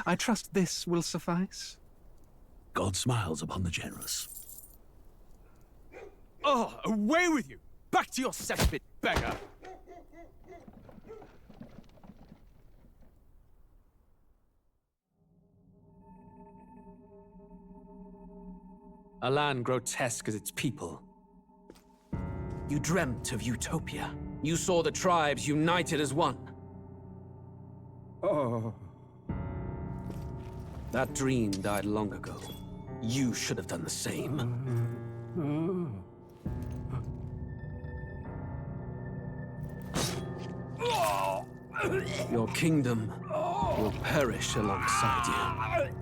I trust this will suffice. God smiles upon the generous. Oh, away with you! Back to your cesspit, beggar! A land grotesque as its people. You dreamt of utopia. You saw the tribes united as one. Oh. That dream died long ago. You should have done the same. Your kingdom will perish alongside you.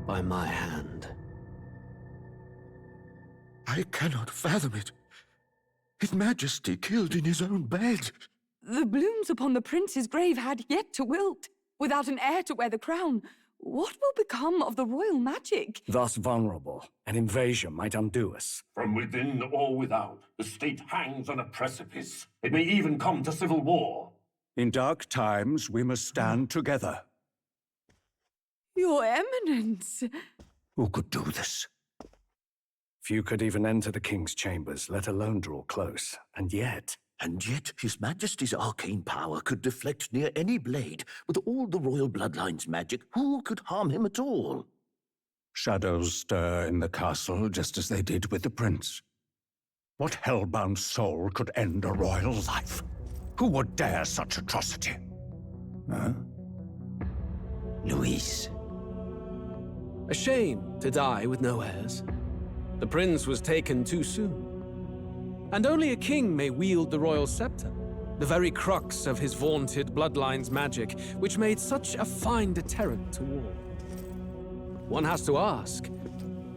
By my hand. I cannot fathom it. His Majesty killed in his own bed. The blooms upon the prince's grave had yet to wilt. Without an heir to wear the crown, what will become of the royal magic? Thus vulnerable, an invasion might undo us. From within or without, the state hangs on a precipice. It may even come to civil war. In dark times, we must stand together. Your Eminence! Who could do this? Few could even enter the king's chambers, let alone draw close. And yet His Majesty's arcane power could deflect near any blade. With all the royal bloodline's magic, who could harm him at all? shadows stir in the castle just as they did with the prince. What hellbound soul could end a royal life? Who would dare such atrocity? Huh? Luis. A shame to die with no heirs. The prince was taken too soon. And only a king may wield the royal scepter, the very crux of his vaunted bloodline's magic, which made such a fine deterrent to war. One has to ask,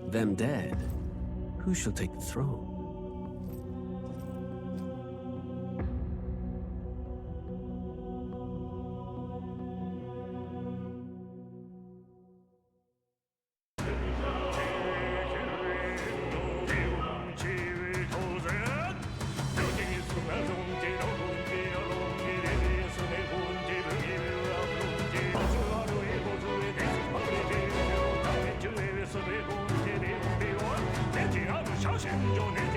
them dead, who shall take the throne? 내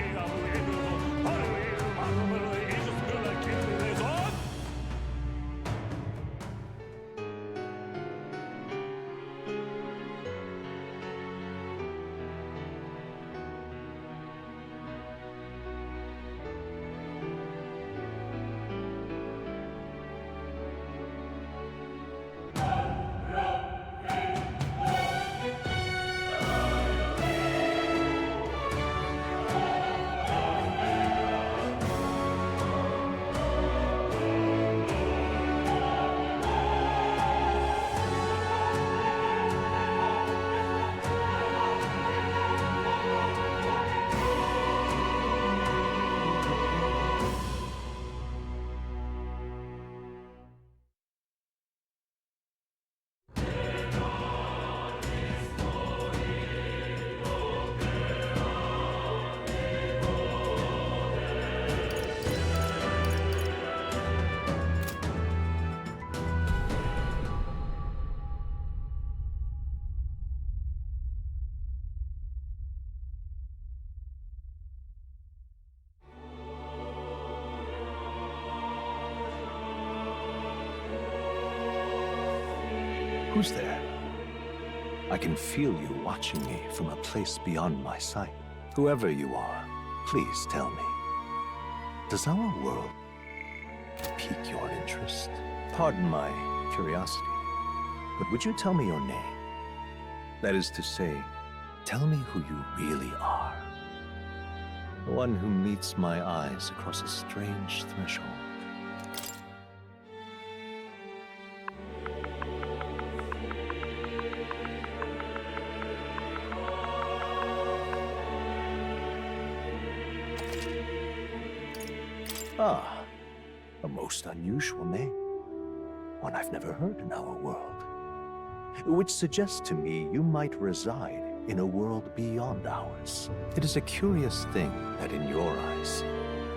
Who's there? I can feel you watching me from a place beyond my sight. Whoever you are, please tell me. Does our world pique your interest? Pardon my curiosity, but would you tell me your name? That is to say, tell me who you really are. The one who meets my eyes across a strange threshold. Ah, a most unusual name. One I've never heard in our world. Which suggests to me you might reside in a world beyond ours. It is a curious thing that in your eyes,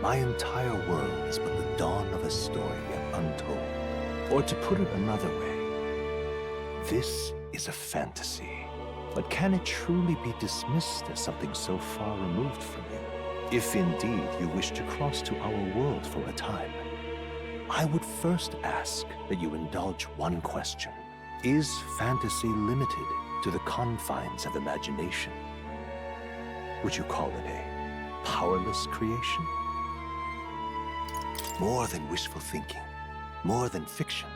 my entire world is but the dawn of a story yet untold. Or to put it another way, this is a fantasy. But can it truly be dismissed as something so far removed from you? If indeed you wish to cross to our world for a time, I would first ask that you indulge one question. Is fantasy limited to the confines of imagination? Would you call it a powerless creation? More than wishful thinking, more than fiction.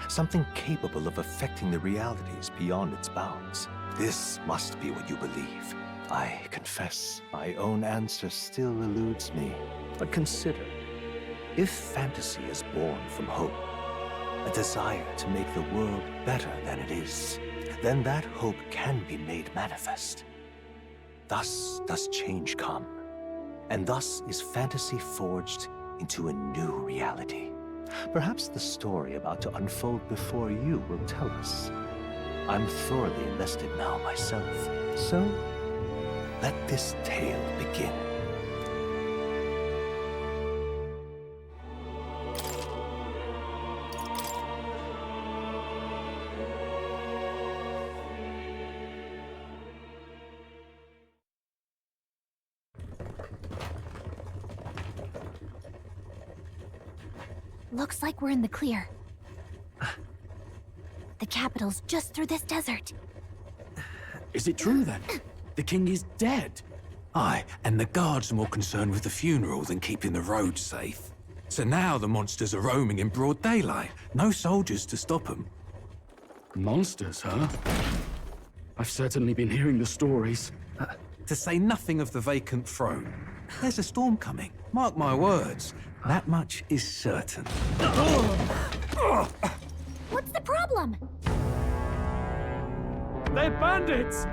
Something capable of affecting the realities beyond its bounds. This must be what you believe. I confess, my own answer still eludes me. But consider, if fantasy is born from hope, a desire to make the world better than it is, then that hope can be made manifest. Thus does change come, and thus is fantasy forged into a new reality. Perhaps the story about to unfold before you will tell us. I'm thoroughly invested now myself, so let this tale begin. Looks like we're in the clear. The capital's just through this desert. Is it true then? The king is dead? Aye, and the guards are more concerned with the funeral than keeping the roads safe. So now the monsters are roaming in broad daylight. No soldiers to stop them. Monsters, huh? I've certainly been hearing the stories. To say nothing of the vacant throne. There's a storm coming. Mark my words. That much is certain. What's the problem? They're bandits!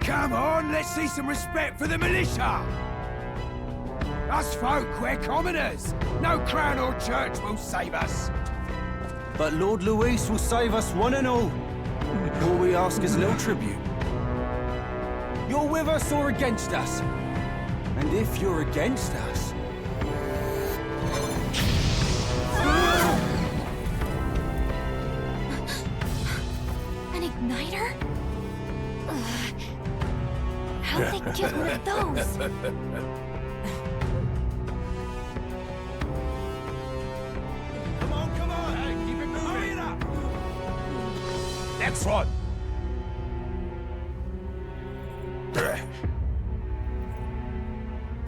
Come on, let's see some respect for the militia! Us folk, we're commoners. No crown or church will save us. But Lord Luis will save us one and all. All we ask is a little tribute. You're with us or against us? And if you're against us... An igniter? How'd they get one of those? Come on, hey, keep it moving. Hurry it up. Next one.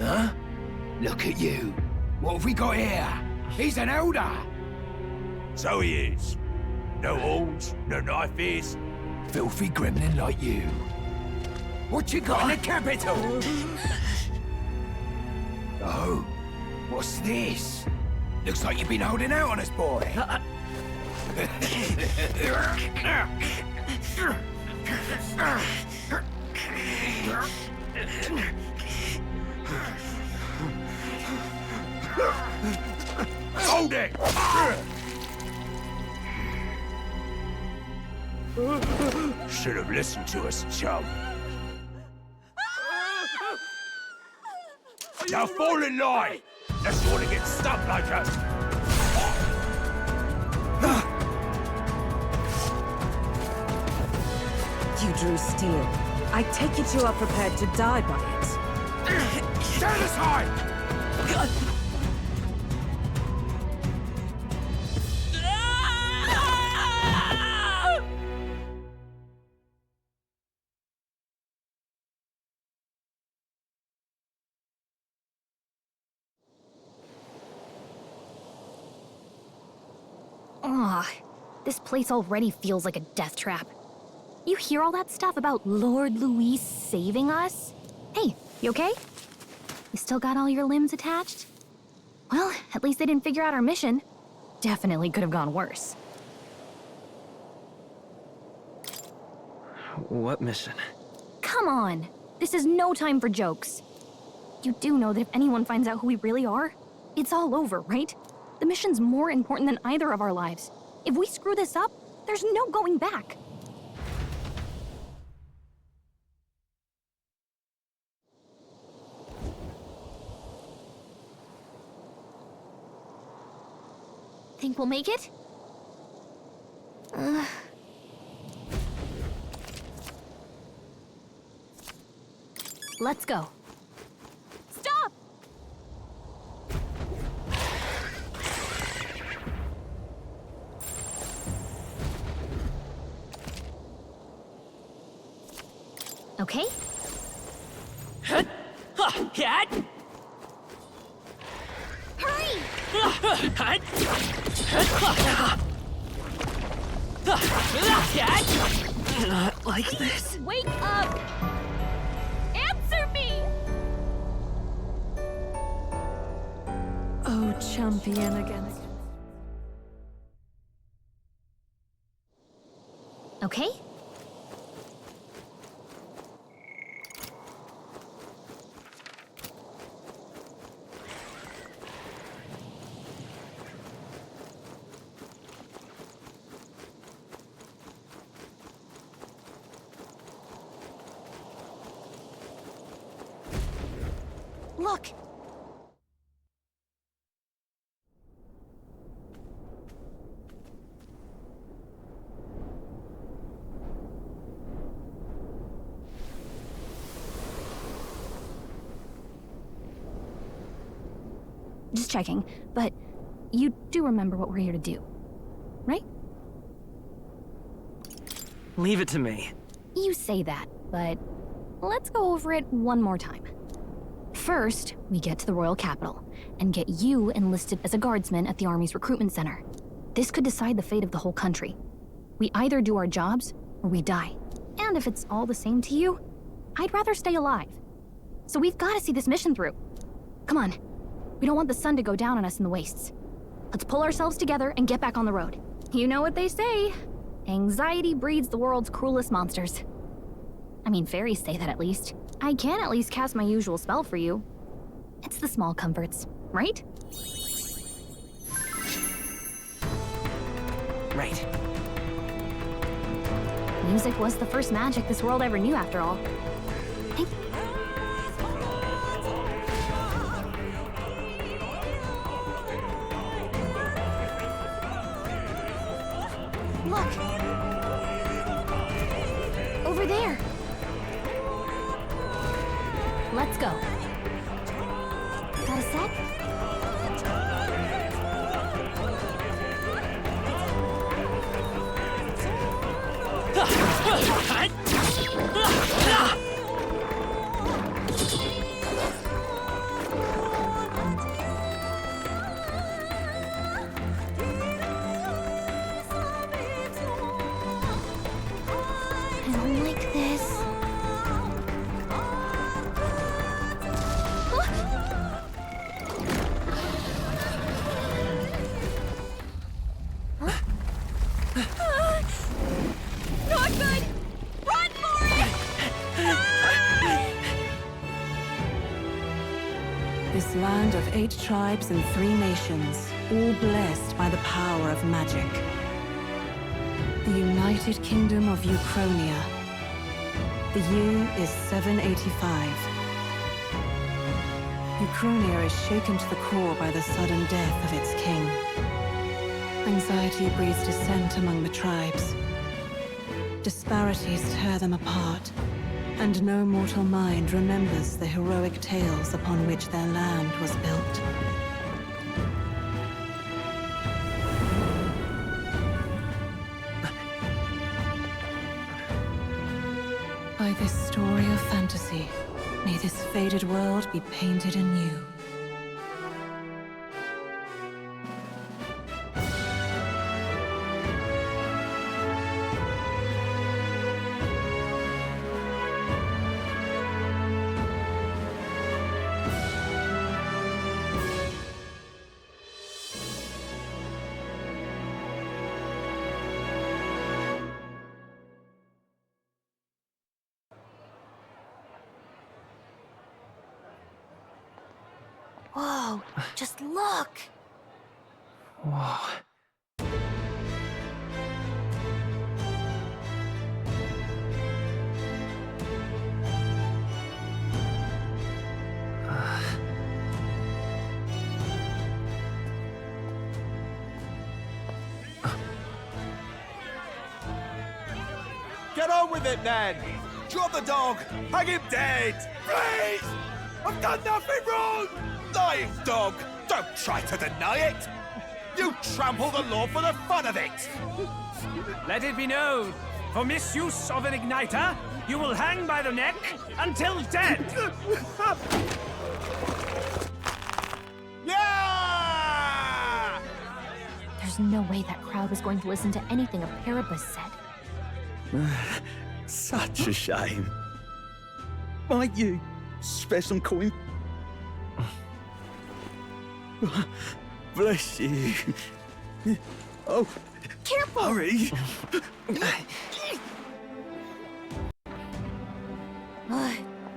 Huh? Look at you. What have we got here? He's an elder. So he is. No horns, no knife is. Filthy gremlin like you. What you got in the capital? Oh, what's this? Looks like you've been holding out on us, boy. Hold it! Should have listened to us, chum. Now fall in line! Unless you want to get stuck like us. You drew steel. I take it you are prepared to die by it. Stand aside! Aw, this place already feels like a death trap. You hear all that stuff about Lord Luis saving us? Hey, you okay? You still got all your limbs attached? Well, at least they didn't figure out our mission. Definitely could have gone worse. What mission? Come on! This is no time for jokes. You do know that if anyone finds out who we really are, it's all over, right? The mission's more important than either of our lives. If we screw this up, there's no going back. Think we'll make it? Let's go. Stop! Okay. Hurry! Not like this. Wake up! Answer me! Oh, champion again. Okay. Look! Just checking, but you do remember what we're here to do, right? Leave it to me. You say that, but let's go over it one more time. First, we get to the royal capital and get you enlisted as a guardsman at the army's recruitment center. This could decide the fate of the whole country. We either do our jobs or we die. And if it's all the same to you, I'd rather stay alive. So we've got to see this mission through. Come on. We don't want the sun to go down on us in the wastes. Let's pull ourselves together and get back on the road. You know what they say. Anxiety breeds the world's cruelest monsters. I mean, fairies say that at least. I can at least cast my usual spell for you. It's the small comforts, right? Right. Music was the first magic this world ever knew, after all. Hey. Look! Over there! Let's go. Got a sec? I don't like this. Not good! Run for it! This land of 8 tribes and 3 nations, all blessed by the power of magic. The United Kingdom of Uchronia. The year is 785. Uchronia is shaken to the core by the sudden death of its king. Anxiety breeds dissent among the tribes. Disparities tear them apart, and no mortal mind remembers the heroic tales upon which their land was built. By this story of fantasy, may this faded world be painted anew. Whoa, just look! Whoa. Get on with it, then! Drop the dog! Hang him dead! Please! I've done nothing wrong! Lying dog! Don't try to deny it! You trample the law for the fun of it! Let it be known, for misuse of an igniter, you will hang by the neck until dead! Yeah! There's no way that crowd was going to listen to anything a Paribus said. Such a shame. Might you spare some coin? Bless you. Oh, careful! Hurry!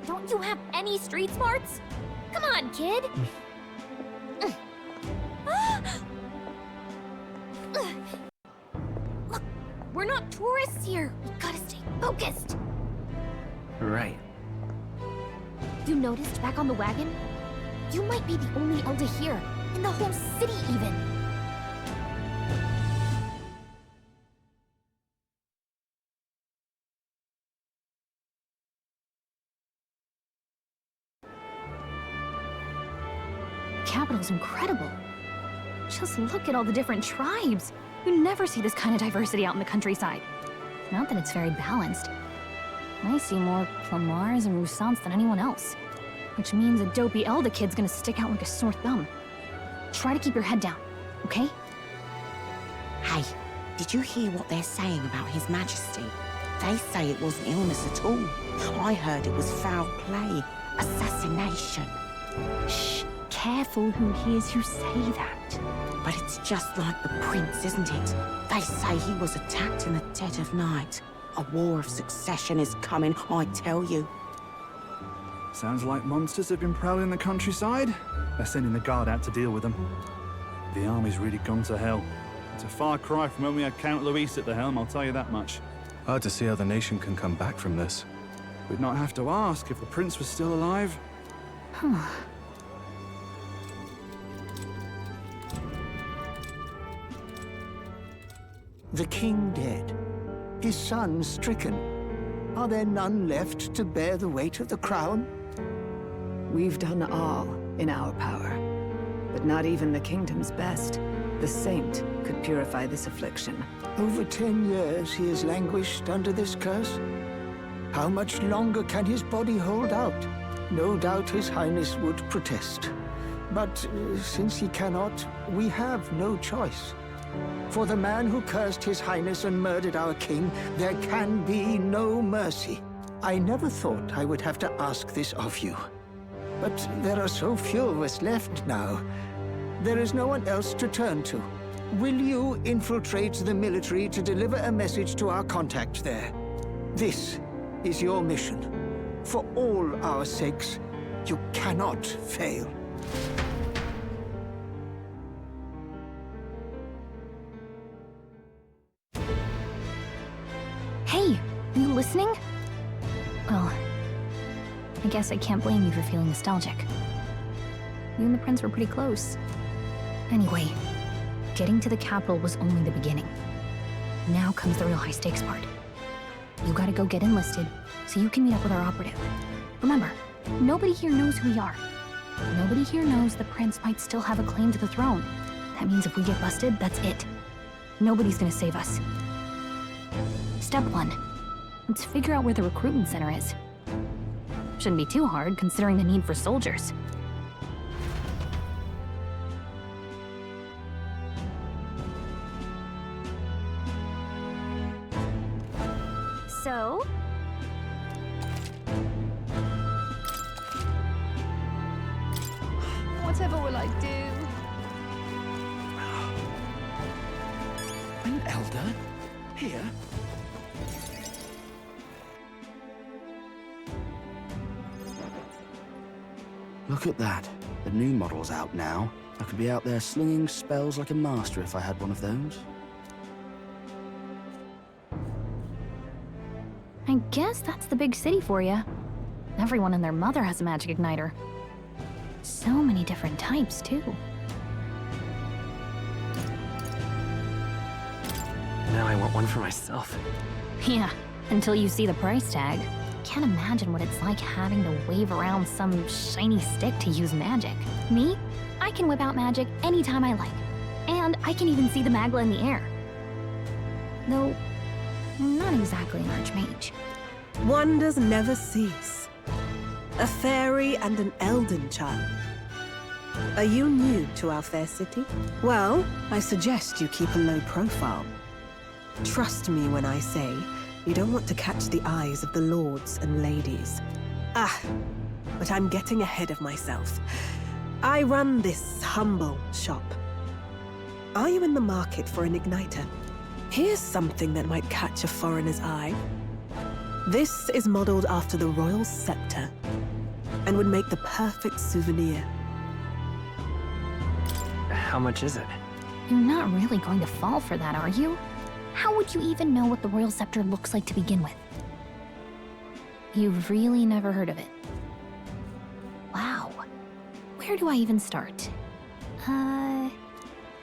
Don't you have any street smarts? Come on, kid! Look, we're not tourists here. We gotta stay focused. Right. You noticed back on the wagon? You might be the only Elder here, in the whole city even. The capital's incredible. Just look at all the different tribes. You never see this kind of diversity out in the countryside. Not that it's very balanced. I see more Plamars and Roussants than anyone else. Which means a dopey Elder kid's gonna stick out like a sore thumb. Try to keep your head down, okay? Hey, did you hear what they're saying about His Majesty? They say it wasn't illness at all. I heard it was foul play, assassination. Shh, careful who hears you say that. But it's just like the prince, isn't it? They say he was attacked in the dead of night. A war of succession is coming, I tell you. Sounds like monsters have been prowling the countryside. They're sending the guard out to deal with them. The army's really gone to hell. It's a far cry from when we had Count Luis at the helm, I'll tell you that much. Hard to see how the nation can come back from this. We'd not have to ask if the prince was still alive. The king dead, his son stricken. Are there none left to bear the weight of the crown? We've done all in our power, but not even the kingdom's best, the saint, could purify this affliction. Over 10 years he has languished under this curse. How much longer can his body hold out? No doubt his highness would protest. But since he cannot, we have no choice. For the man who cursed his highness and murdered our king, there can be no mercy. I never thought I would have to ask this of you. But there are so few of us left now. There is no one else to turn to. Will you infiltrate the military to deliver a message to our contact there? This is your mission. For all our sakes, you cannot fail. Hey, you listening? Well, I guess I can't blame you for feeling nostalgic. You and the prince were pretty close. Anyway, getting to the capital was only the beginning. Now comes the real high-stakes part. You gotta go get enlisted, so you can meet up with our operative. Remember, nobody here knows who we are. Nobody here knows the prince might still have a claim to the throne. That means if we get busted, that's it. Nobody's gonna save us. Step 1. Let's figure out where the recruitment center is. Shouldn't be too hard, considering the need for soldiers. So? Whatever will I do? An elder? Here? Look at that. The new model's out now. I could be out there slinging spells like a master if I had one of those. I guess that's the big city for you. Everyone and their mother has a magic igniter. So many different types, too. Now I want one for myself. Yeah, until you see the price tag. Can't imagine what it's like having to wave around some shiny stick to use magic. Me? I can whip out magic anytime I like. And I can even see the Magla in the air. Though, I'm not exactly an archmage. Wonders never cease. A fairy and an elden child. Are you new to our fair city? Well, I suggest you keep a low profile. Trust me when I say you don't want to catch the eyes of the lords and ladies. But I'm getting ahead of myself. I run this humble shop. Are you in the market for an igniter? Here's something that might catch a foreigner's eye. This is modeled after the royal scepter and would make the perfect souvenir. How much is it? You're not really going to fall for that, are you? How would you even know what the royal scepter looks like to begin with? You've really never heard of it. Wow. Where do I even start?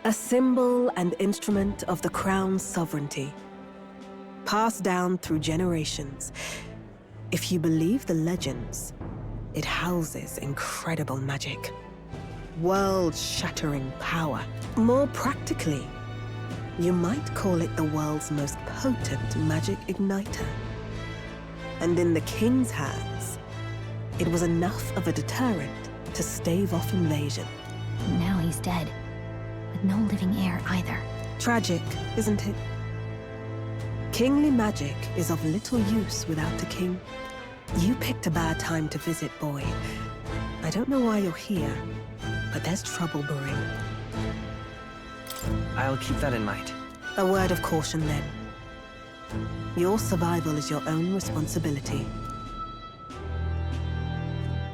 A symbol and instrument of the crown's sovereignty. Passed down through generations. If you believe the legends, it houses incredible magic. World-shattering power. More practically, you might call it the world's most potent magic igniter. And in the king's hands, it was enough of a deterrent to stave off invasion. Now he's dead. With no living heir either. Tragic, isn't it? Kingly magic is of little use without a king. You picked a bad time to visit, boy. I don't know why you're here, but there's trouble brewing. I'll keep that in mind. A word of caution, then. Your survival is your own responsibility.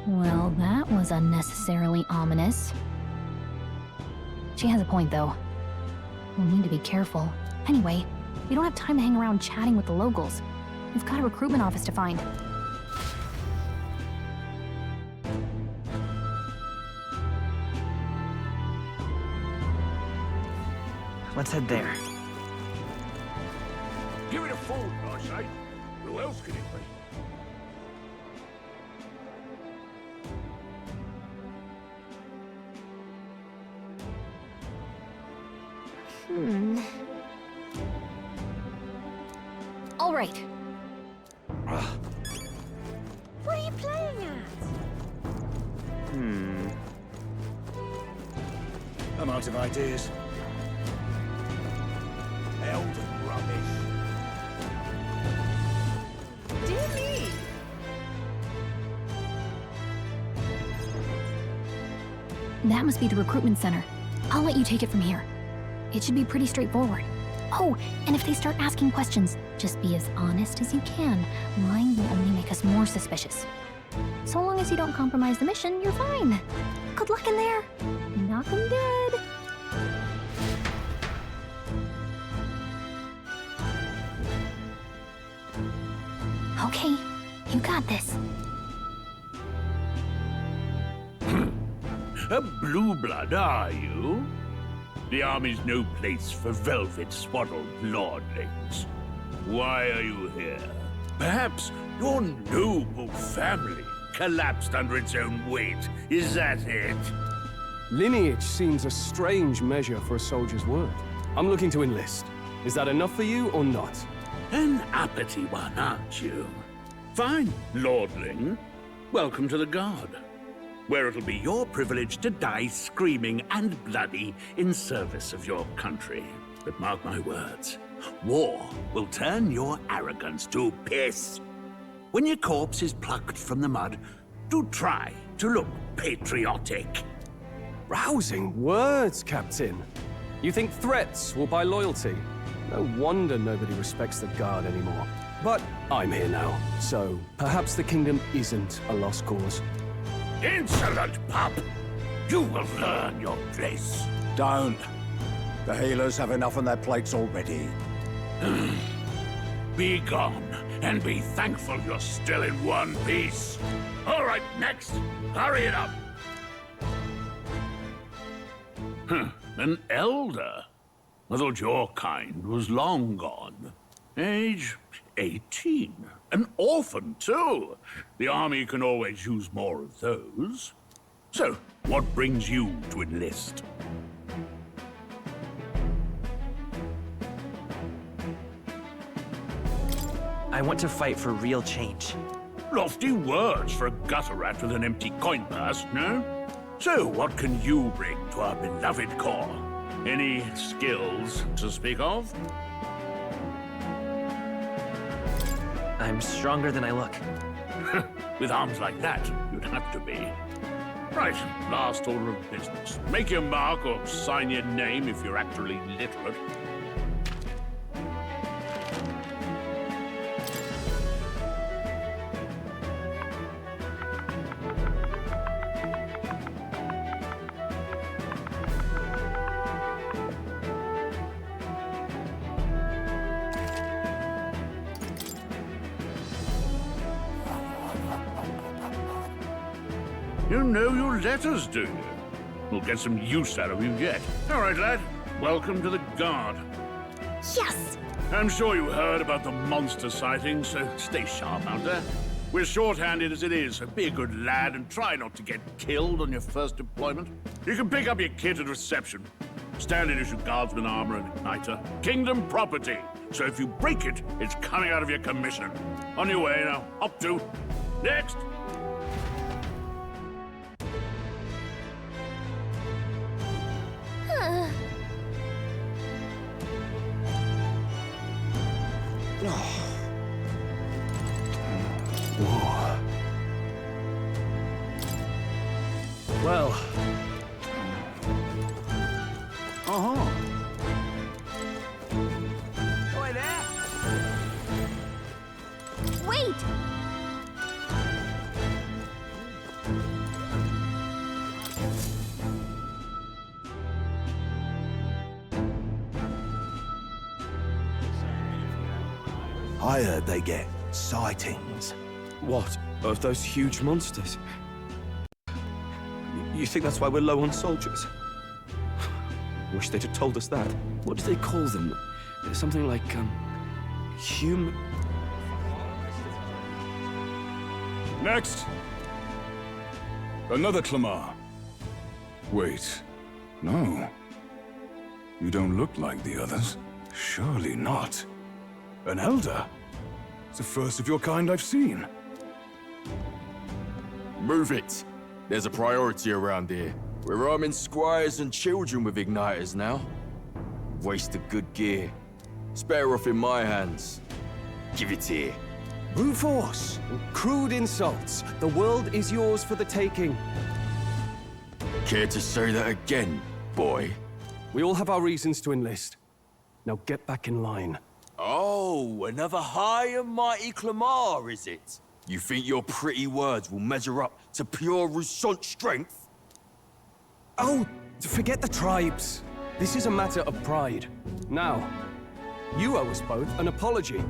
Well, that was unnecessarily ominous. She has a point, though. We'll need to be careful. Anyway, we don't have time to hang around chatting with the locals. We've got a recruitment office to find. Let's head there. Give it a fool, I say. Who else can it be? All right. What are you playing at? I'm out of ideas. Elden rubbish. Dear me! That must be the recruitment center. I'll let you take it from here. It should be pretty straightforward. Oh, and if they start asking questions, just be as honest as you can. Lying will only make us more suspicious. So long as you don't compromise the mission, you're fine. Good luck in there. Knock 'em dead. Okay, you got this. A blue blood, are you? The army's no place for velvet-swaddled lordlings. Why are you here? Perhaps your noble family collapsed under its own weight. Is that it? Lineage seems a strange measure for a soldier's word. I'm looking to enlist. Is that enough for you or not? An uppity one, aren't you? Fine, lordling. Welcome to the Guard, where it'll be your privilege to die screaming and bloody in service of your country. But mark my words, war will turn your arrogance to piss. When your corpse is plucked from the mud, do try to look patriotic. Rousing words, Captain. You think threats will buy loyalty? No wonder nobody respects the Guard anymore. But I'm here now, so perhaps the kingdom isn't a lost cause. Insolent pup! You will learn your place. Don't. The healers have enough on their plates already. Be gone, and be thankful you're still in one piece. All right, next. Hurry it up. An elder? I thought your kind was long gone. Age 18. An orphan, too. The army can always use more of those. So, what brings you to enlist? I want to fight for real change. Lofty words for a gutter rat with an empty coin purse, no? So, what can you bring to our beloved corps? Any skills to speak of? I'm stronger than I look. With arms like that, you'd have to be. Right, last order of business. Make your mark or sign your name if you're actually literate. You know your letters, do you? We'll get some use out of you yet. All right, lad. Welcome to the Guard. Yes! I'm sure you heard about the monster sighting, so stay sharp out there. We're short-handed as it is, so be a good lad and try not to get killed on your first deployment. You can pick up your kit at reception. Standard issue guardsman armor and igniter. Kingdom property. So if you break it, it's coming out of your commission. On your way now. Up to. Next! Well. Boy there! Wait! I heard they get sightings. What? Of those huge monsters? You think that's why we're low on soldiers? Wish they'd have told us that. What do they call them? Something like, human... Next! Another Clamar. Wait. No. You don't look like the others. Surely not. An elder? It's the first of your kind I've seen. Move it. There's a priority around here. We're arming squires and children with igniters now. Waste of good gear. It's better off in my hands. Give it here. Brute force. Crude insults. The world is yours for the taking. Care to say that again, boy? We all have our reasons to enlist. Now get back in line. Oh, another high and mighty Clamar, is it? You think your pretty words will measure up to pure Roussant strength? Oh, forget the tribes. This is a matter of pride. Now, you owe us both an apology.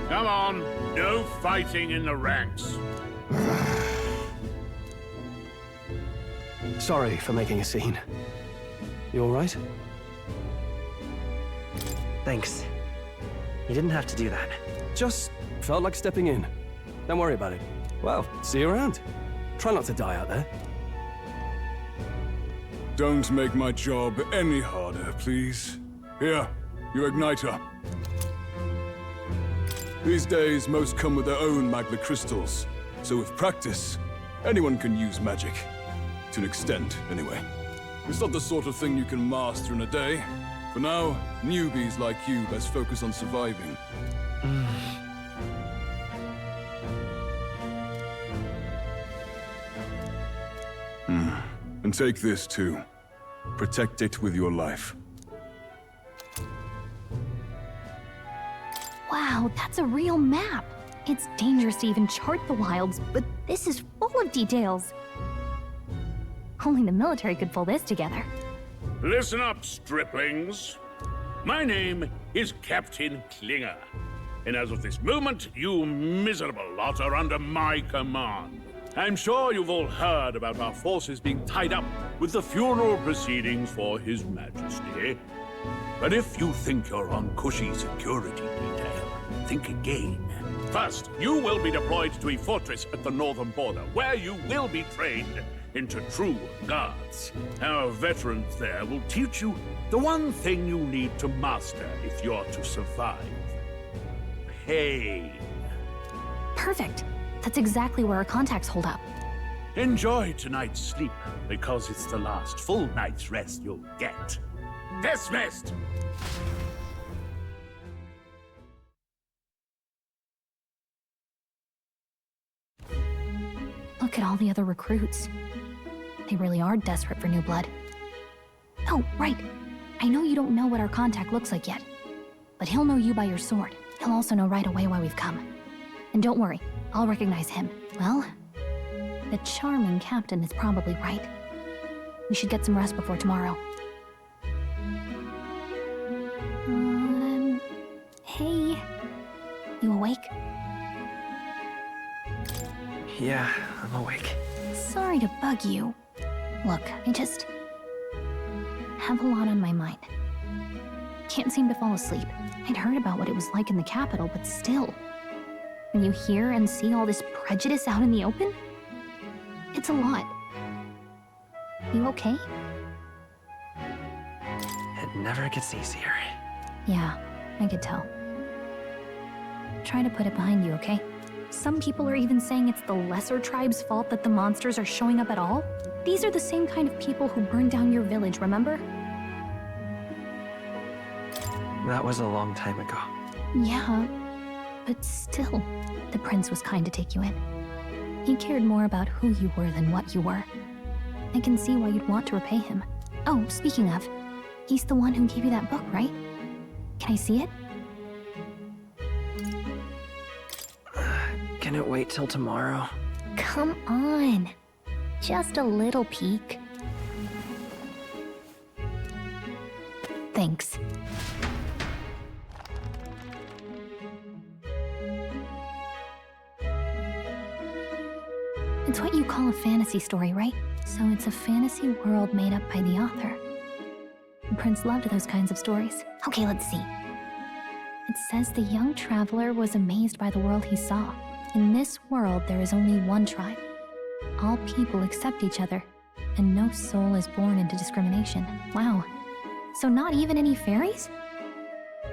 Come on, no fighting in the ranks. Sorry for making a scene. You all right? Thanks. You didn't have to do that. Just felt like stepping in. Don't worry about it. Well, see you around. Try not to die out there. Don't make my job any harder, please. Here, your igniter. These days, most come with their own magna crystals. So with practice, anyone can use magic. To an extent, anyway. It's not the sort of thing you can master in a day. For now, newbies like you best focus on surviving. And take this, too. Protect it with your life. Wow, that's a real map. It's dangerous to even chart the wilds, but this is full of details. Only the military could pull this together. Listen up, striplings. My name is Captain Klinger, and as of this moment, you miserable lot are under my command. I'm sure you've all heard about our forces being tied up with the funeral proceedings for His Majesty. But if you think you're on cushy security detail, think again. First, you will be deployed to a fortress at the northern border, where you will be trained into true guards. Our veterans there will teach you the one thing you need to master if you're to survive. Pain. Perfect. That's exactly where our contacts hold up. Enjoy tonight's sleep, because it's the last full night's rest you'll get. Dismissed! Look at all the other recruits. They really are desperate for new blood. Oh, right. I know you don't know what our contact looks like yet, but he'll know you by your sword. He'll also know right away why we've come. And don't worry, I'll recognize him. Well, the charming captain is probably right. We should get some rest before tomorrow. Hey. You awake? Yeah, I'm awake. Sorry to bug you. Look, I just have a lot on my mind. Can't seem to fall asleep. I'd heard about what it was like in the capital, but still. When you hear and see all this prejudice out in the open, it's a lot. You okay? It never gets easier. Yeah, I could tell. Try to put it behind you, okay? Some people are even saying it's the lesser tribe's fault that the monsters are showing up at all. These are the same kind of people who burned down your village, remember? That was a long time ago. Yeah, but still, the prince was kind to take you in. He cared more about who you were than what you were. I can see why you'd want to repay him. Oh, speaking of, he's the one who gave you that book, right? Can I see it? Can it wait till tomorrow? Come on. Just a little peek. Thanks. It's what you call a fantasy story, right? So it's a fantasy world made up by the author. The prince loved those kinds of stories. Okay, let's see. It says the young traveler was amazed by the world he saw. In this world, there is only one tribe. All people accept each other, and no soul is born into discrimination. Wow. So not even any fairies?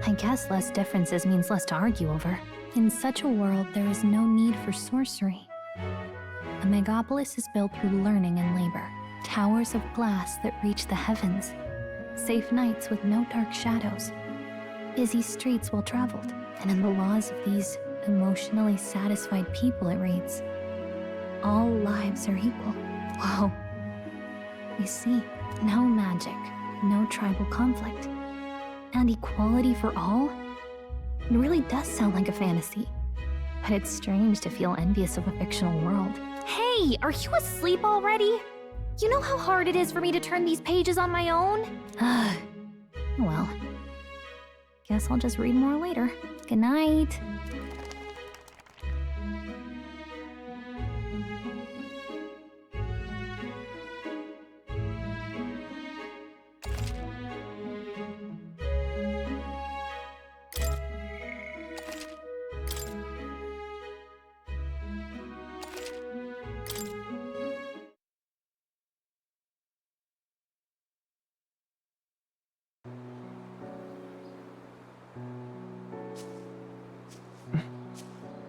I guess less differences means less to argue over. In such a world, there is no need for sorcery. A megapolis is built through learning and labor. Towers of glass that reach the heavens. Safe nights with no dark shadows. Busy streets well traveled. And in the laws of these emotionally satisfied people, it reads, all lives are equal. Whoa. You see, no magic, no tribal conflict, and equality for all? It really does sound like a fantasy. But it's strange to feel envious of a fictional world. Hey, are you asleep already? You know how hard it is for me to turn these pages on my own? Well, guess I'll just read more later. Good night.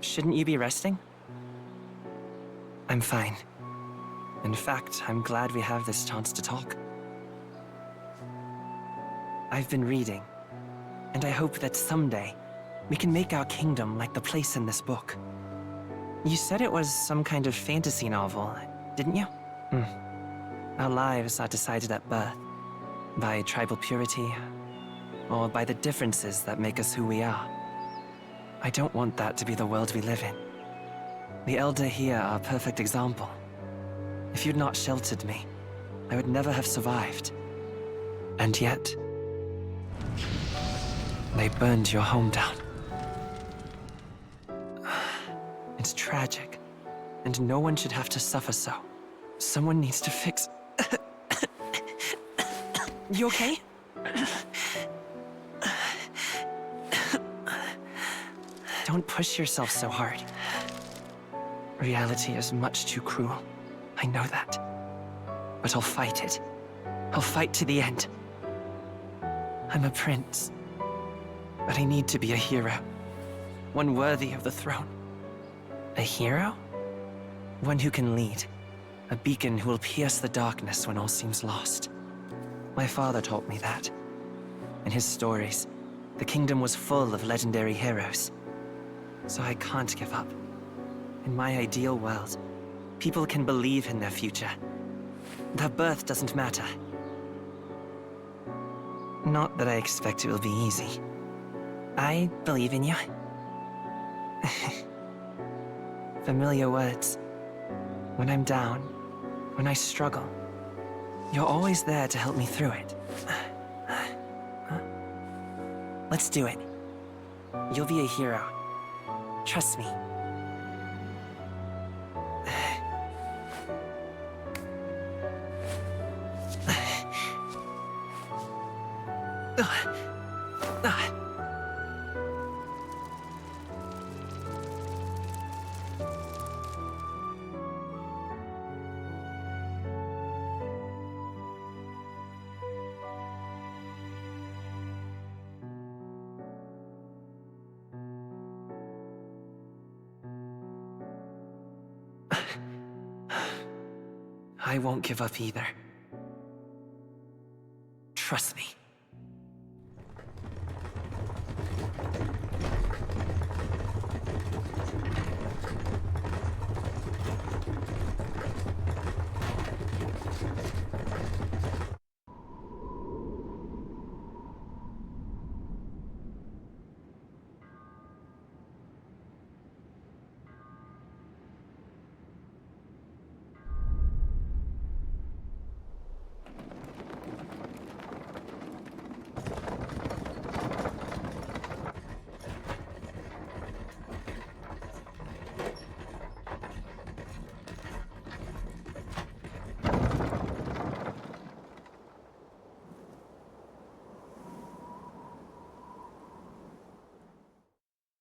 Shouldn't you be resting? I'm fine. In fact, I'm glad we have this chance to talk. I've been reading, and I hope that someday we can make our kingdom like the place in this book. You said it was some kind of fantasy novel, didn't you? Our lives are decided at birth, by tribal purity, or by the differences that make us who we are. I don't want that to be the world we live in. The Elder here are a perfect example. If you'd not sheltered me, I would never have survived. And yet, they burned your home down. It's tragic, and no one should have to suffer so. Someone needs to fix... You okay? Don't push yourself so hard. Reality is much too cruel. I know that. But I'll fight it. I'll fight to the end. I'm a prince. But I need to be a hero. One worthy of the throne. A hero? One who can lead. A beacon who will pierce the darkness when all seems lost. My father taught me that. In his stories, the kingdom was full of legendary heroes. So I can't give up. In my ideal world, people can believe in their future. Their birth doesn't matter. Not that I expect it will be easy. I believe in you. Familiar words. When I'm down, when I struggle, you're always there to help me through it. Let's do it. You'll be a hero. Trust me. I won't give up either. Trust me.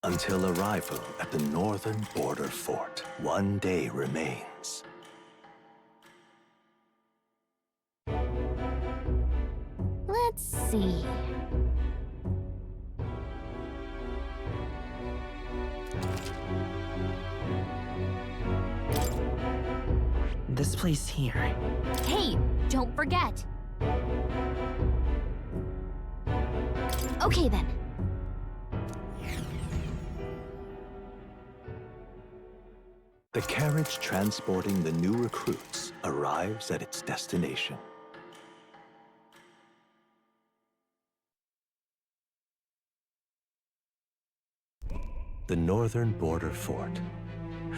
Until arrival at the northern border fort, one day remains. Let's see. This place here. Hey, don't forget. Okay then. The carriage transporting the new recruits arrives at its destination. The northern border fort.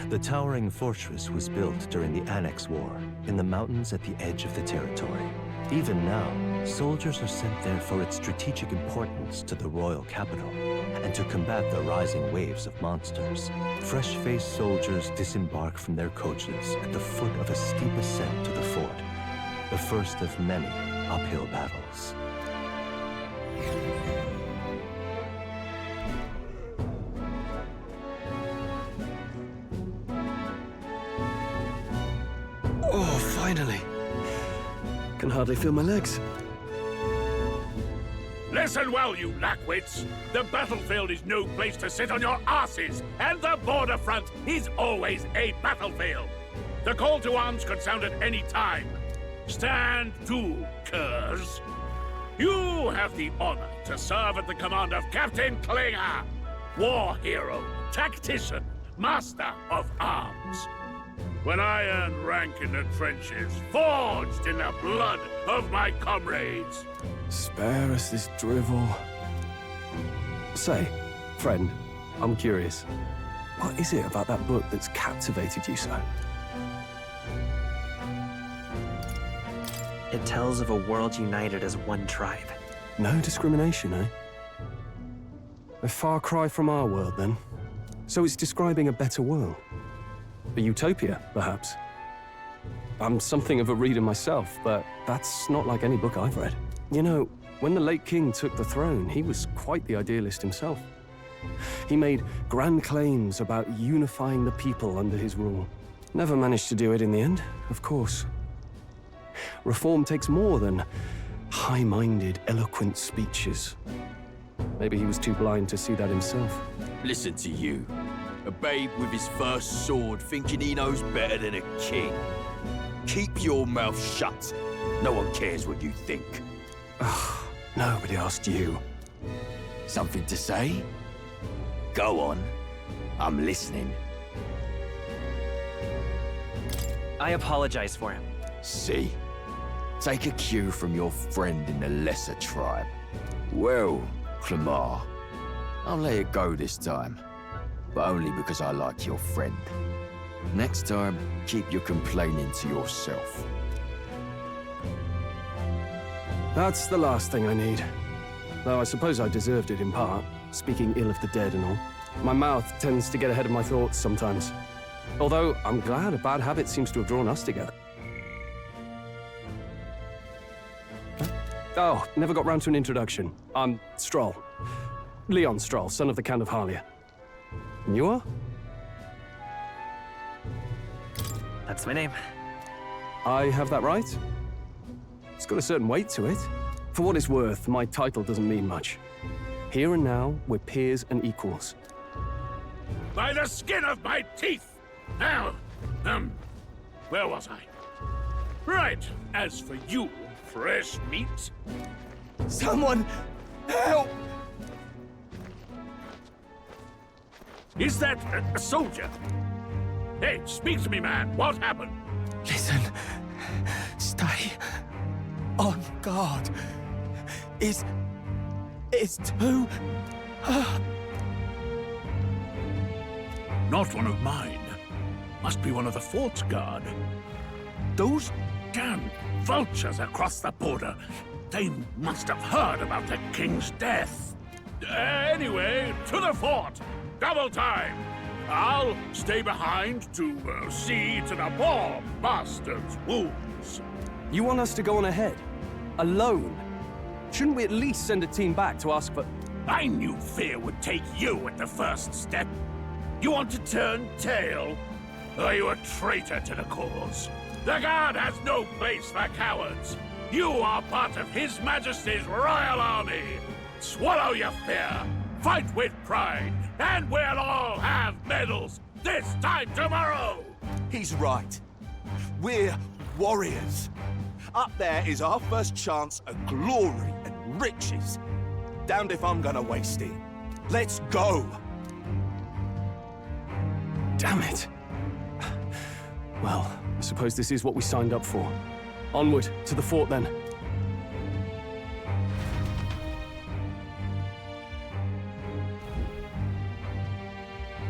The towering fortress was built during the Annex War in the mountains at the edge of the territory. Even now, soldiers are sent there for its strategic importance to the royal capital and to combat the rising waves of monsters. Fresh-faced soldiers disembark from their coaches at the foot of a steep ascent to the fort, the first of many uphill battles. Oh, finally. Can hardly feel my legs. Listen well, you lackwits. The battlefield is no place to sit on your asses, and the border front is always a battlefield. The call to arms could sound at any time. Stand to, curs. You have the honor to serve at the command of Captain Klinger, war hero, tactician, master of arms. When I earned rank in the trenches, forged in the blood of my comrades. Spare us this drivel. Say, friend, I'm curious. What is it about that book that's captivated you so? It tells of a world united as one tribe. No discrimination, eh? A far cry from our world, then. So it's describing a better world. A utopia, perhaps. I'm something of a reader myself, but that's not like any book I've read. You know, when the late king took the throne, he was quite the idealist himself. He made grand claims about unifying the people under his rule. Never managed to do it in the end, of course. Reform takes more than high-minded, eloquent speeches. Maybe he was too blind to see that himself. Listen to you. A babe with his first sword thinking he knows better than a king. Keep your mouth shut. No one cares what you think. Nobody asked you. Something to say? Go on. I'm listening. I apologize for him. See? Take a cue from your friend in the lesser tribe. Well, Clamar, I'll let it go this time. But only because I like your friend. Next time, keep your complaining to yourself. That's the last thing I need. Though I suppose I deserved it in part, speaking ill of the dead and all. My mouth tends to get ahead of my thoughts sometimes. Although, I'm glad a bad habit seems to have drawn us together. Oh, never got round to an introduction. I'm Stroll. Leon Stroll, son of the Count of Harlia. And you are? That's my name. I have that right? It's got a certain weight to it. For what it's worth, my title doesn't mean much. Here and now, we're peers and equals. By the skin of my teeth! Now, where was I? Right, as for you, fresh meat. Someone help! Is that a soldier? Hey, speak to me, man. What happened? Listen. Stay on guard. It's too... Not one of mine. Must be one of the fort's guard. Those damn vultures across the border. They must have heard about the king's death. Anyway, to the fort. Double time. I'll stay behind to see to the poor bastard's wounds. You want us to go on ahead? Alone? Shouldn't we at least send a team back to ask for... I knew fear would take you at the first step. You want to turn tail? Are you a traitor to the cause? The Guard has no place for cowards. You are part of His Majesty's Royal Army. Swallow your fear. Fight with pride. And we'll all have medals this time tomorrow. He's right. We're warriors. Up there is our first chance at glory and riches. Damned if I'm gonna waste it. Let's go! Damn it. Well, I suppose this is what we signed up for. Onward, to the fort then.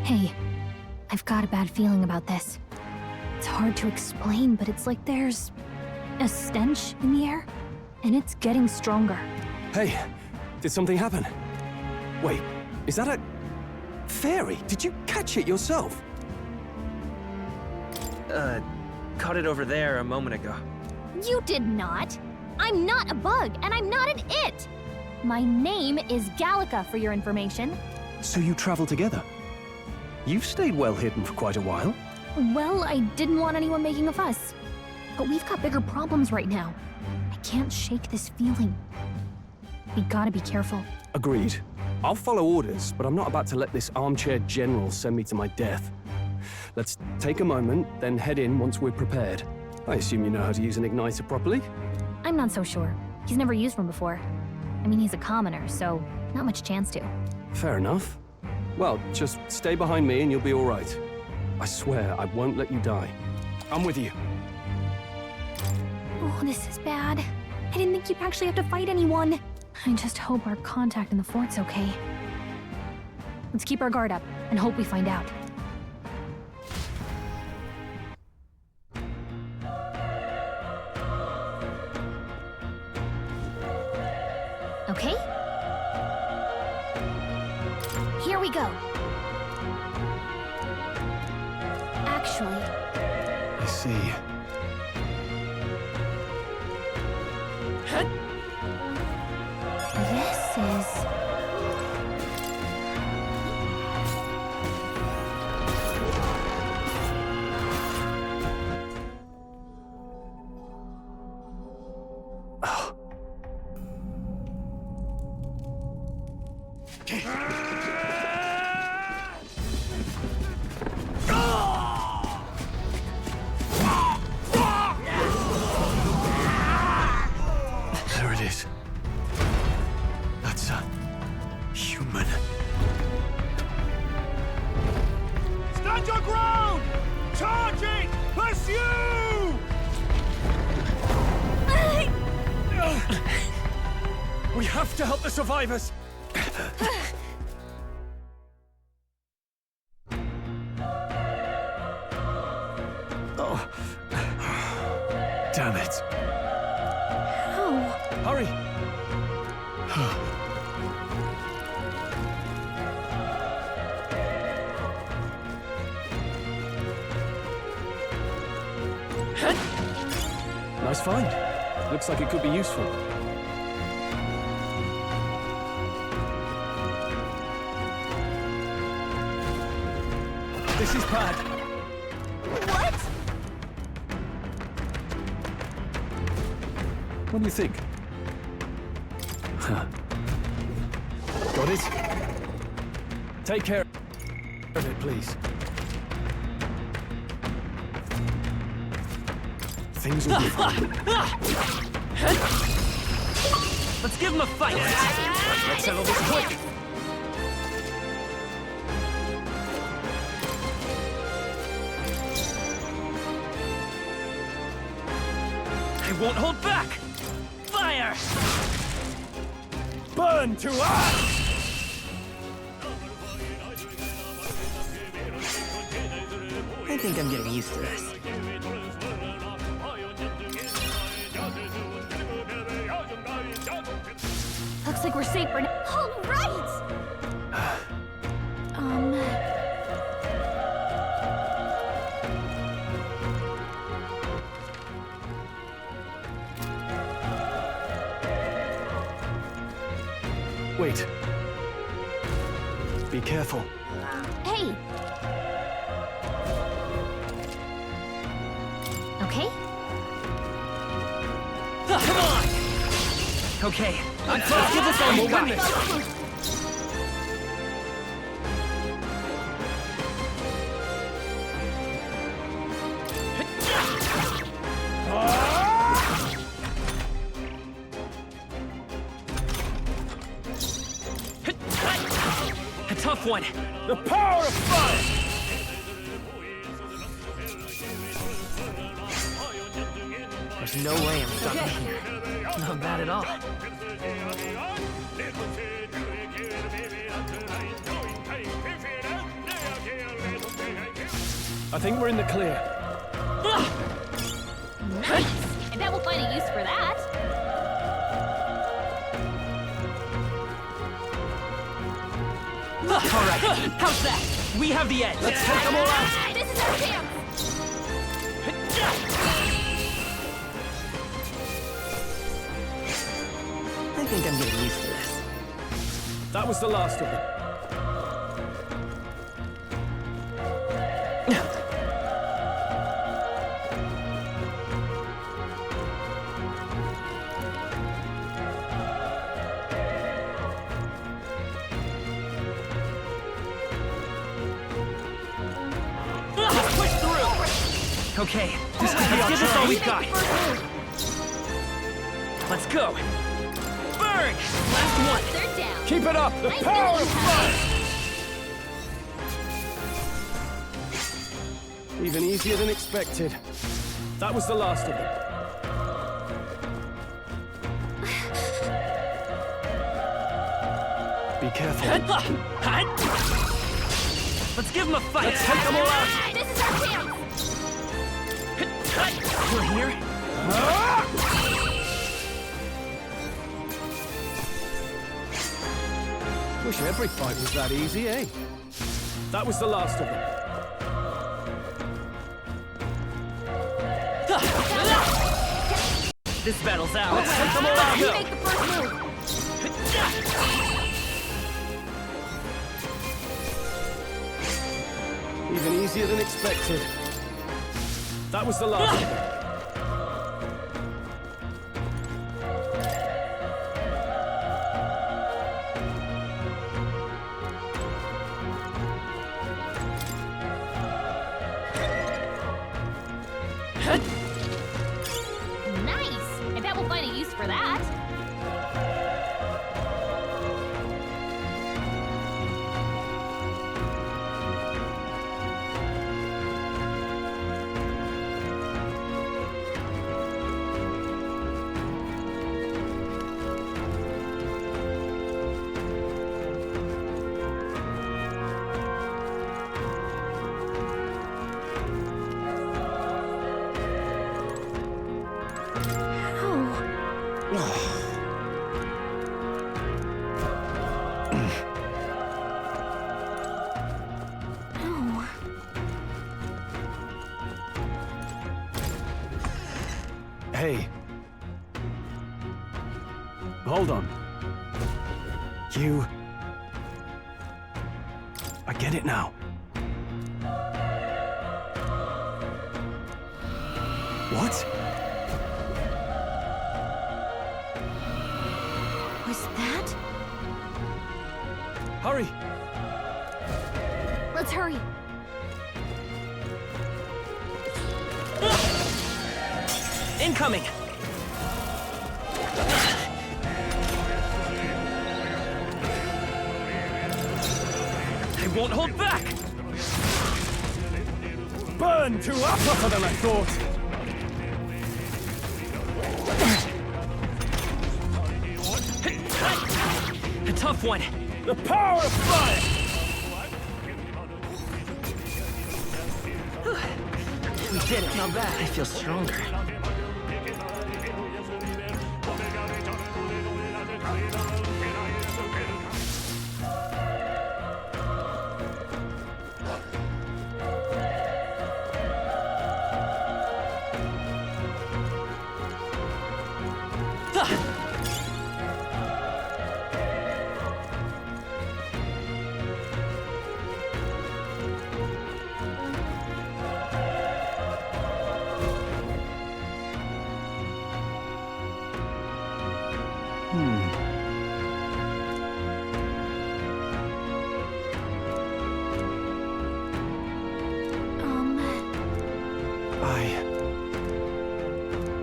Hey, I've got a bad feeling about this. It's hard to explain, but it's like there's a stench in the air, and it's getting stronger. Hey, did something happen? Wait, is that a... fairy? Did you catch it yourself? Caught it over there a moment ago. You did not! I'm not a bug, and I'm not an it! My name is Gallica, for your information. So you travel together? You've stayed well hidden for quite a while. Well, I didn't want anyone making a fuss. But we've got bigger problems right now. I can't shake this feeling. We gotta be careful. Agreed. I'll follow orders, but I'm not about to let this armchair general send me to my death. Let's take a moment, then head in once we're prepared. I assume you know how to use an igniter properly? I'm not so sure. He's never used one before. I mean, he's a commoner, so not much chance to. Fair enough. Well, just stay behind me and you'll be all right. I swear I won't let you die. I'm with you. Oh, this is bad. I didn't think you'd actually have to fight anyone. I just hope our contact in the fort's okay. Let's keep our guard up and hope we find out. Okay? Here we go. Actually... I see. This is... There it is. That's a human. Stand your ground! Charging! Pursue! We have to help the survivors! Oh. Damn it. Hurry! Nice find. Looks like it could be useful. This is bad. What? What do you think? Got it? Take care of it, please. Things will be fine. Let's give him a fight! Let's settle this quick! I won't hold back! Fire! Burn to ash! I think I'm getting used to this. Looks like we're safe for now. All right! Wait. Be careful. Hey! Okay? Come on! Okay, let's give this all you got. A tough one. The power of fire! There's no way I'm stopping here. Not bad at all. I think we're in the clear. Nice! I bet we'll find a use for that. All right, how's that? We have the edge. Let's take them all out. This is our chance! I think I'm getting used to this. That was the last of them. Let's push through. Okay, let's give this all we've got. Let's go. Burn! Last one. They're down. Keep it up! The power of fire! Even easier than expected. That was the last of them. Be careful. Let's give them a fight. Let's take them all out. This is our chance! We're here. Wish every fight was that easy, eh? That was the last of them. This battle's ours. Come on, you make the first move. Even easier than expected. That was the last of them. Nice! I bet we'll find a use for that. Hey. Hold on. You... I get it now. What? Was that? Hurry! Let's hurry. Incoming! I won't hold back! Burn to us! Tougher than I thought. A tough one. The power of fire! We did it. Not bad. I feel stronger.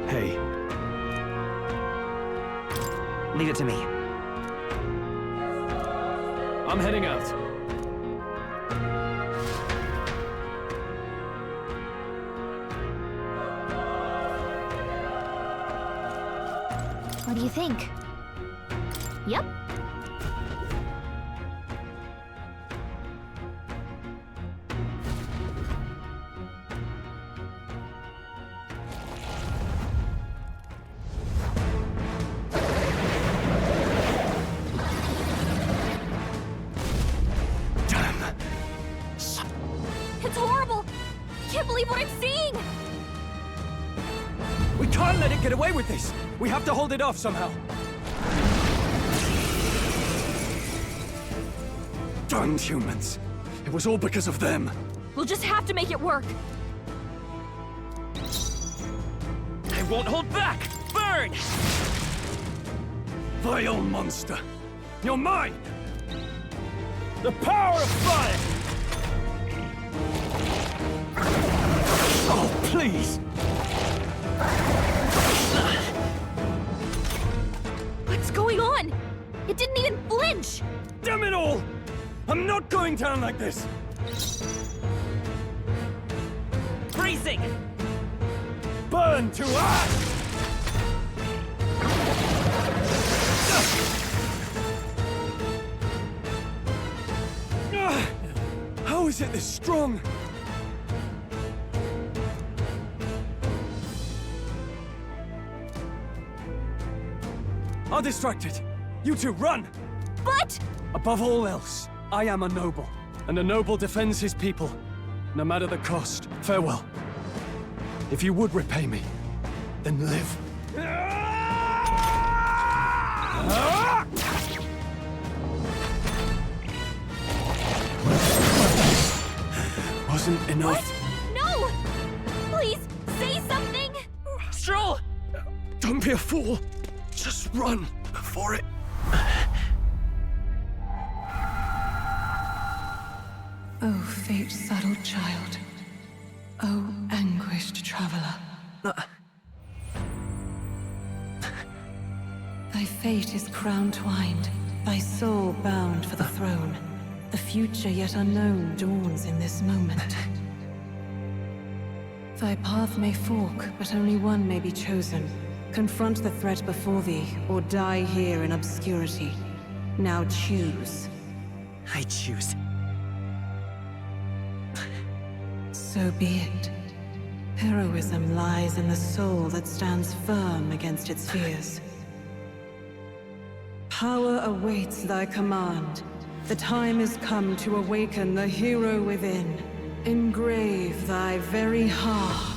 Hey. Leave it to me. I'm heading out. What do you think? Yep. It's horrible! I can't believe what I'm seeing! We can't let it get away with this! We have to hold it off somehow! Darn humans! It was all because of them! We'll just have to make it work! I won't hold back! Burn! Vile monster! You're mine! The power of fire! Oh, please! What's going on? It didn't even flinch! Damn it all! I'm not going down like this! Freezing! Burn to ash! How is it this strong? I'll distract it. You two, run! But... Above all else, I am a noble, and a noble defends his people, no matter the cost. Farewell. If you would repay me, then live. Wasn't enough. No! Please, say something! Stroll! Don't be a fool. Just run for it. Oh, fate-saddled child. Oh, anguished traveler. Thy fate is crown-twined, thy soul bound for the throne. The future yet unknown dawns in this moment. Thy path may fork, but only one may be chosen. Confront the threat before thee, or die here in obscurity. Now choose. I choose. So be it. Heroism lies in the soul that stands firm against its fears. Power awaits thy command. The time is come to awaken the hero within. Engrave thy very heart.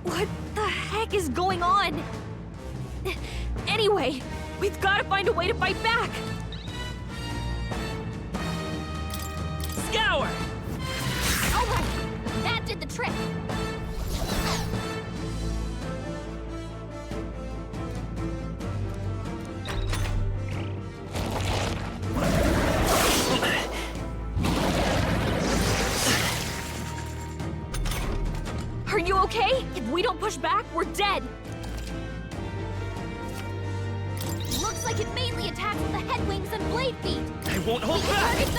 What the heck is going on? Anyway, we've got to find a way to fight back. Scour! All right, that did the trick. Are you okay? If we don't push back, we're dead. Looks like it mainly attacks with the head wings and blade feet. I won't hold We can back! target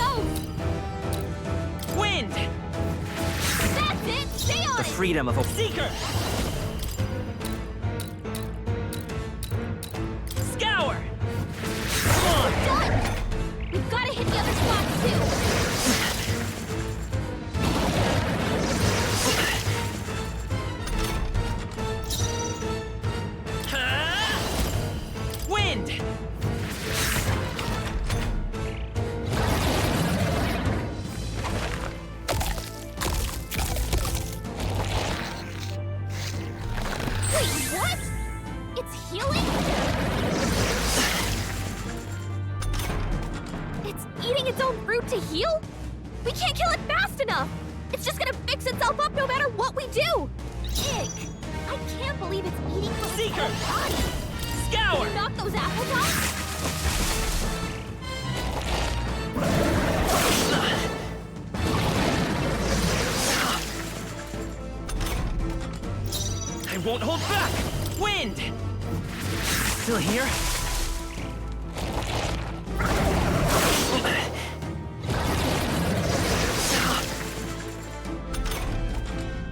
those. Wind! That's it. Stay on The it. freedom of a Seeker! Scour! Done. We've got to hit the other spots too. Wind! Wait, what? It's healing? It's eating its own fruit to heal? We can't kill it fast enough! It's just gonna fix itself up no matter what we do! Ick! I can't believe it's eating from its own body! Scour! Can you knock those apples off? I won't hold back! Wind! still here?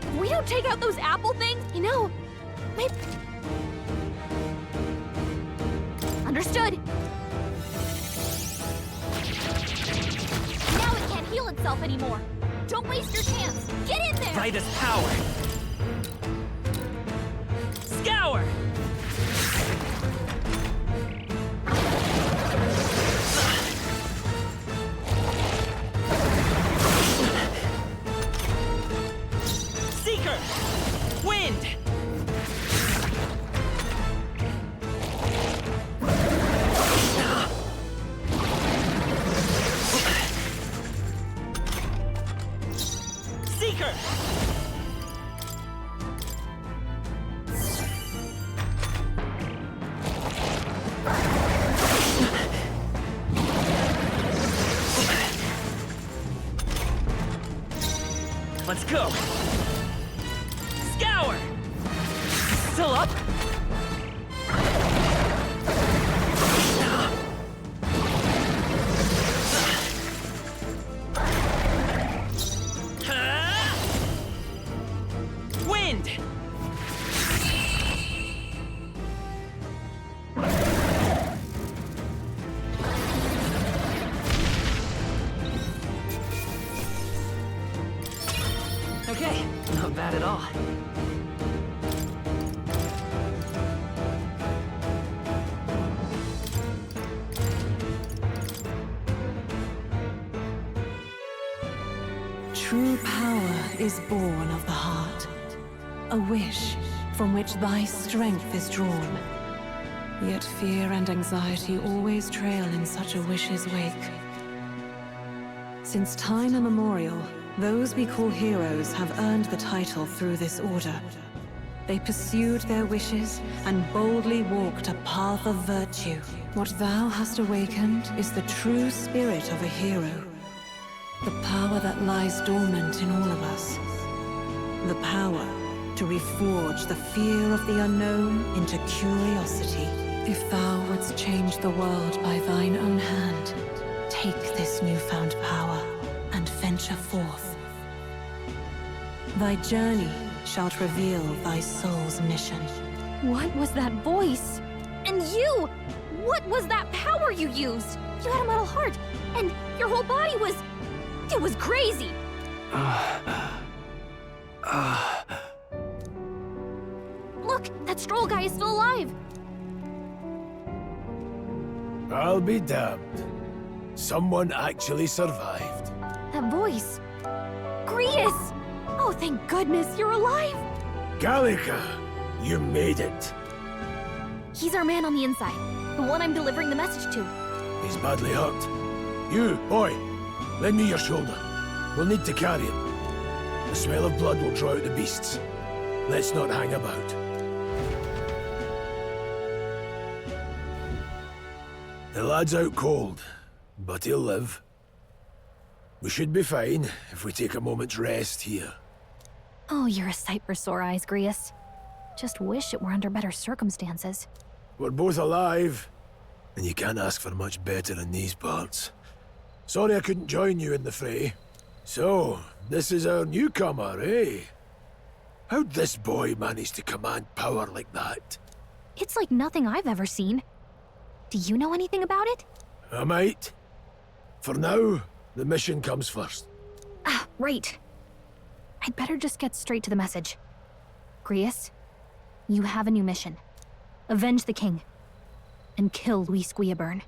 If we don't take out those apple things, you know, maybe... Understood. Now it can't heal itself anymore. Don't waste your chance. Get in there! Right as power! Scour! Seeker! Wind! Let's go! Scour! Still up? Wind! Okay, not bad at all. True power is born of the heart, a wish from which thy strength is drawn. Yet fear and anxiety always trail in such a wish's wake. Since time immemorial, those we call heroes have earned the title through this order. They pursued their wishes and boldly walked a path of virtue. What thou hast awakened is the true spirit of a hero. The power that lies dormant in all of us. The power to reforge the fear of the unknown into curiosity. If thou wouldst change the world by thine own hand, take this newfound power and venture forth. Thy journey shalt reveal thy soul's mission. What was that voice? And you! What was that power you used? You had a metal heart, and your whole body was... It was crazy! Look, that Stroll guy is still alive! I'll be damned. Someone actually survived. That voice... Grius! Oh, thank goodness, you're alive! Gallica, you made it. He's our man on the inside, the one I'm delivering the message to. He's badly hurt. You, boy, lend me your shoulder. We'll need to carry him. The smell of blood will draw out the beasts. Let's not hang about. The lad's out cold, but he'll live. We should be fine if we take a moment's rest here. Oh, you're a sight for sore eyes, Grius. Just wish it were under better circumstances. We're both alive, and you can't ask for much better in these parts. Sorry I couldn't join you in the fray. So, this is our newcomer, eh? How'd this boy manage to command power like that? It's like nothing I've ever seen. Do you know anything about it? I might. For now, the mission comes first. Ah, right. I'd better just get straight to the message. Grius, you have a new mission. Avenge the king. And kill Luis Guillaburn.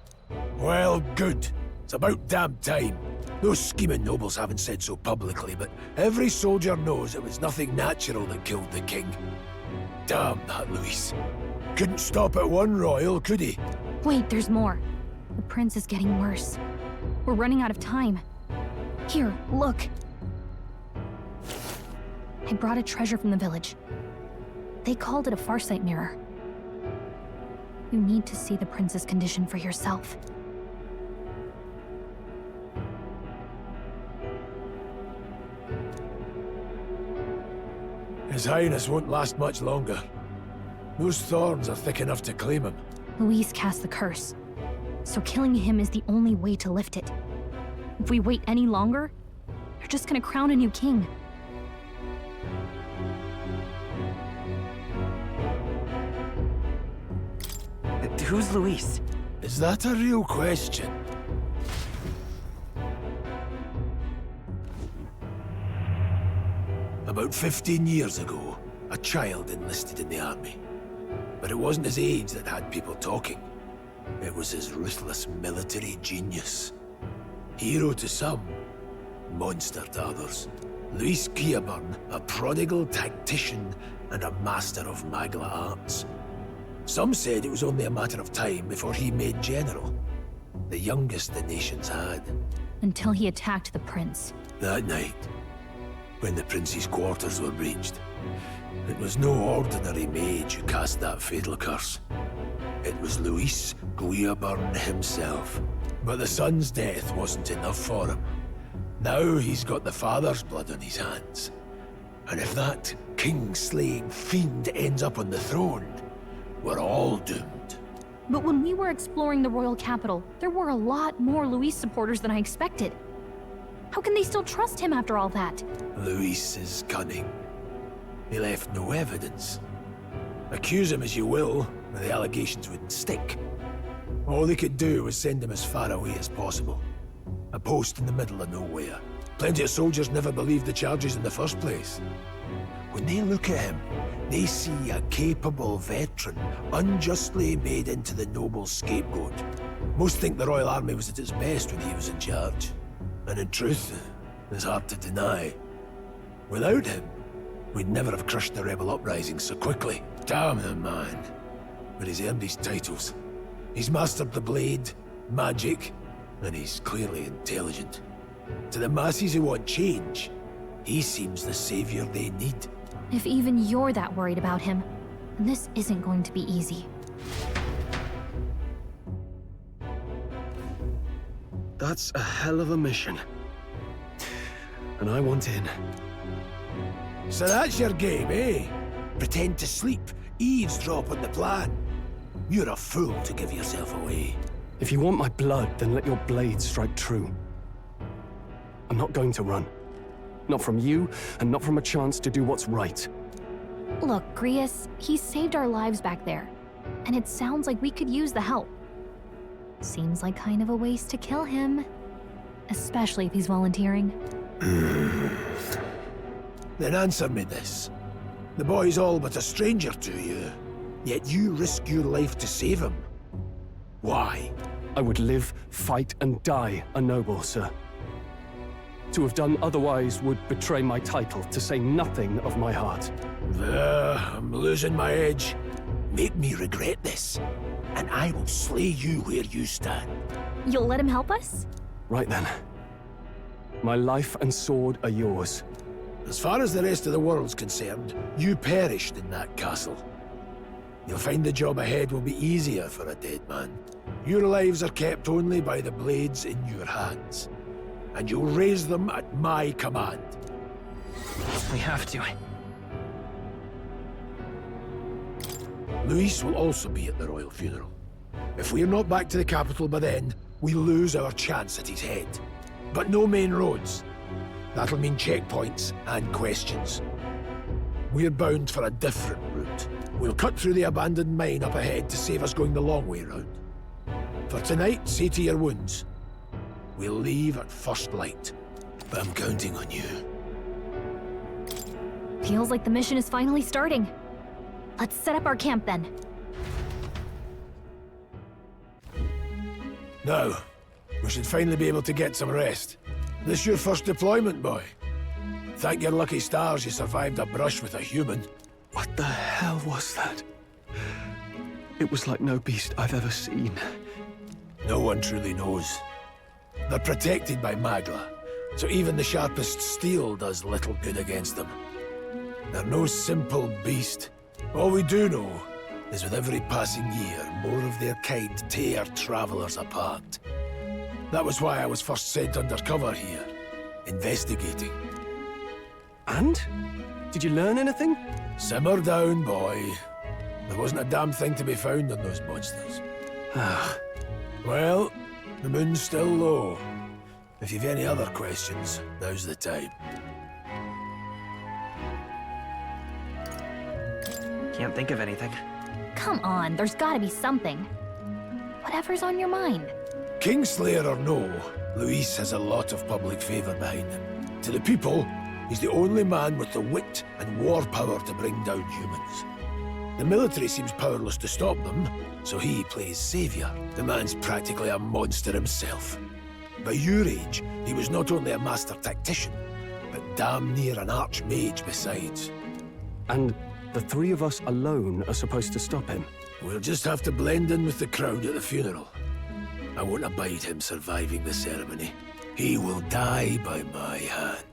Well, good. It's about damn time. Those scheming nobles haven't said so publicly, but every soldier knows it was nothing natural that killed the king. Damn that Luis. Couldn't stop at one royal, could he? Wait, there's more. The prince is getting worse. We're running out of time. Here, look. I brought a treasure from the village. They called it a farsight mirror. You need to see the prince's condition for yourself. His Highness won't last much longer. Those thorns are thick enough to claim him. Luis cast the curse, so killing him is the only way to lift it. If we wait any longer, they're just gonna crown a new king. Who's Luis? Is that a real question? About 15 years ago, a child enlisted in the army. But it wasn't his age that had people talking. It was his ruthless military genius. Hero to some, monster to others. Luis Guillaburn, a prodigal tactician and a master of Magla arts. Some said it was only a matter of time before he made general. The youngest the nations had. Until he attacked the prince. That night, when the prince's quarters were breached, it was no ordinary mage who cast that fatal curse. It was Luis Guillaburn himself. But the son's death wasn't enough for him. Now he's got the father's blood on his hands. And if that king-slaying fiend ends up on the throne, we're all doomed. But when we were exploring the royal capital, there were a lot more Luis supporters than I expected. How can they still trust him after all that? Luis is cunning. He left no evidence. Accuse him as you will, the allegations wouldn't stick. All they could do was send him as far away as possible. A post in the middle of nowhere. Plenty of soldiers never believed the charges in the first place. When they look at him, they see a capable veteran, unjustly made into the noble scapegoat. Most think the Royal Army was at its best when he was in charge. And in truth, it's hard to deny. Without him, we'd never have crushed the rebel uprising so quickly. Damn the man. But he's earned his titles. He's mastered the blade, magic, and he's clearly intelligent. To the masses who want change, he seems the savior they need. If even you're that worried about him, then this isn't going to be easy. That's a hell of a mission. And I want in. So that's your game, eh? Pretend to sleep, eavesdrop on the plan. You're a fool to give yourself away. If you want my blood, then let your blade strike true. I'm not going to run. Not from you, and not from a chance to do what's right. Look, Grius, he saved our lives back there. And it sounds like we could use the help. Seems like kind of a waste to kill him. Especially if he's volunteering. Then answer me this. The boy's all but a stranger to you, yet you risk your life to save him. Why? I would live, fight, and die a noble, sir. To have done otherwise would betray my title, to say nothing of my heart. I'm losing my edge. Make me regret this, and I will slay you where you stand. You'll let him help us? Right then. My life and sword are yours. As far as the rest of the world's concerned, you perished in that castle. You'll find the job ahead will be easier for a dead man. Your lives are kept only by the blades in your hands. And you'll raise them at my command. We have to. Luis will also be at the royal funeral. If we're not back to the capital by then, we lose our chance at his head. But no main roads. That'll mean checkpoints and questions. We're bound for a different route. We'll cut through the abandoned mine up ahead to save us going the long way round. For tonight, see to your wounds. We'll leave at first light, but I'm counting on you. Feels like the mission is finally starting. Let's set up our camp then. Now, we should finally be able to get some rest. This your first deployment, boy. Thank your lucky stars you survived a brush with a human. What the hell was that? It was like no beast I've ever seen. No one truly knows. They're protected by Magla, so even the sharpest steel does little good against them. They're no simple beast. All we do know is with every passing year, more of their kind tear travelers apart. That was why I was first sent undercover here, investigating. And? Did you learn anything? Simmer down, boy. There wasn't a damn thing to be found on those monsters. Well, the moon's still low. If you've any other questions, now's the time. Can't think of anything. Come on, there's gotta be something. Whatever's on your mind. Kingslayer or no, Luis has a lot of public favor behind him. To the people, he's the only man with the wit and war power to bring down humans. The military seems powerless to stop them, so he plays savior. The man's practically a monster himself. By your age, he was not only a master tactician, but damn near an archmage besides. And the three of us alone are supposed to stop him? We'll just have to blend in with the crowd at the funeral. I won't abide him surviving the ceremony. He will die by my hand.